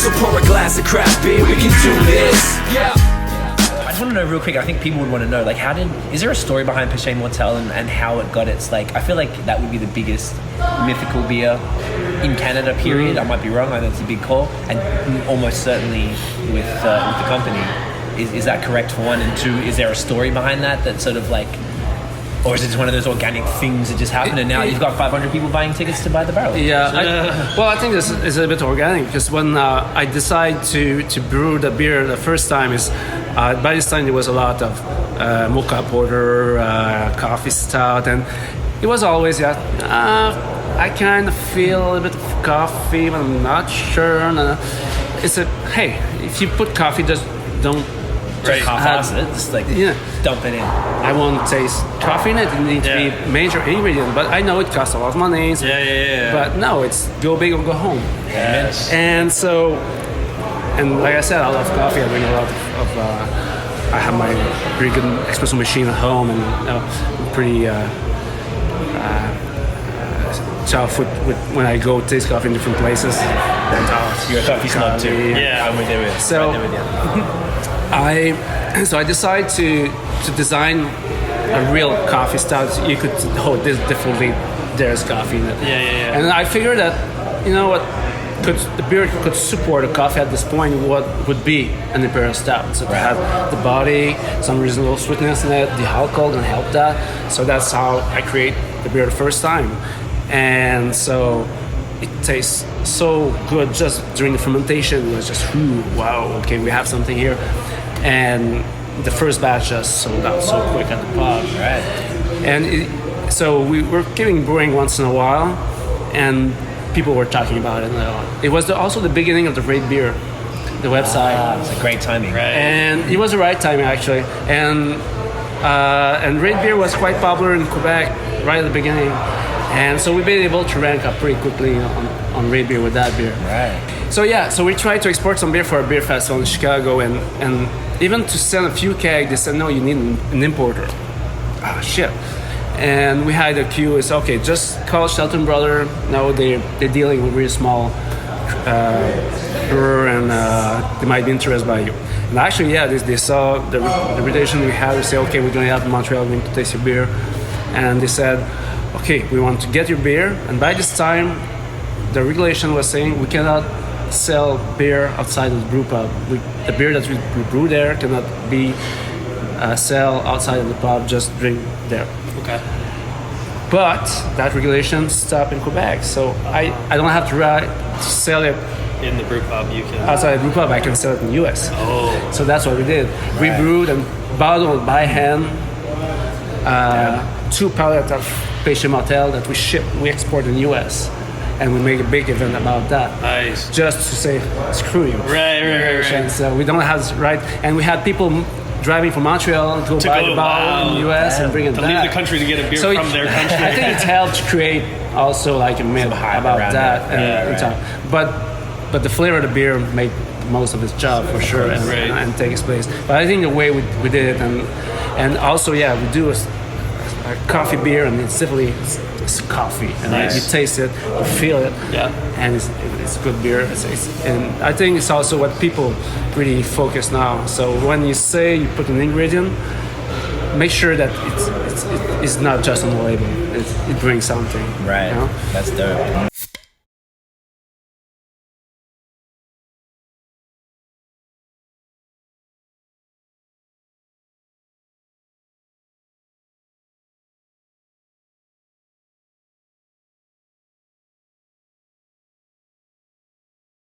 So pour a glass of craft beer, we can do this. Yeah. I just want to know real quick, I think people would want to know, like, is there a story behind Péché Mortel and how it got its, like, I feel like that would be the biggest mythical beer in Canada, period. I might be wrong, I know it's a big call, and almost certainly with the company. Is that correct, for one? And two, is there a story behind that sort of like, or is it just one of those organic things that just happen and now you've got 500 people buying tickets to buy the barrel? Yeah, I think this is a bit organic because when I decided to brew the beer the first time by this time there was a lot of mocha porter, coffee stout, and it was always I kind of feel a bit of coffee, but I'm not sure. And, hey, if you put coffee, just don't. Right. Half it, just like dump it in. I won't taste coffee in it. It needs to be a major ingredient, but I know it costs a lot of money. So, but no, it's go big or go home. Yes. And so, and like I said, I love coffee. I drink a lot of I have my pretty good espresso machine at home, and I'm pretty tough with when I go taste coffee in different places. You're a coffee snob too. Yeah, I'm with you. So. I decided to design a real coffee stout. You could this definitely there's coffee in it. Yeah. And I figured that the beer could support a coffee at this point. What would be an imperial stout? So to have the body, some reasonable sweetness in it, the alcohol can help that. So that's how I create the beer the first time, and so it tastes so good just during the fermentation. It was just wow, okay, we have something here. And the first batch just sold out so quick at the pub. Right. And so we were keeping brewing once in a while, and people were talking about it. It was also the beginning of the Rate Beer, the website. It's a great timing. Right. And it was the right timing, actually. And Rate Beer was quite popular in Quebec right at the beginning. And so we've been able to rank up pretty quickly on Rate Beer with that beer. Right. So we tried to export some beer for a beer festival in Chicago, and even to send a few kegs, they said, no, you need an importer. Ah, shit. And we had a queue. It's okay, just call Shelton Brother. No, they're dealing with really small brewer, and they might be interested by you. And actually, they saw the reputation we had. We say, okay, we're going out in Montreal, we're going to taste your beer. And they said, okay, we want to get your beer. And by this time, the regulation was saying we cannot sell beer outside of the brew pub. The beer that we brew there cannot be sell outside of the pub, just drink there. Okay. But that regulation stopped in Quebec, so I don't have to sell it in the brew pub. You can outside the brew pub. I can sell it in the US. Oh. So that's what we did. Right. We brewed and bottled by hand 2 pallets of Péché Mortel that we export in the US. And we make a big event about that. Nice. Just to say, screw you. Right. So we don't have right. And we had people driving from Montreal to buy the bottle in the US and bring it back. To leave the country to get a beer from their country. I think it helped to create also like a myth about that. But the flavor of the beer made most of its job for sure and take its place. But I think the way we did it and also we do a coffee beer, and it's definitely it's coffee, and you taste it, you feel it, and it's good beer. And I think it's also what people really focus now. So when you say you put an ingredient, make sure that it's not just on the label. It brings something. Right. You know? That's dope.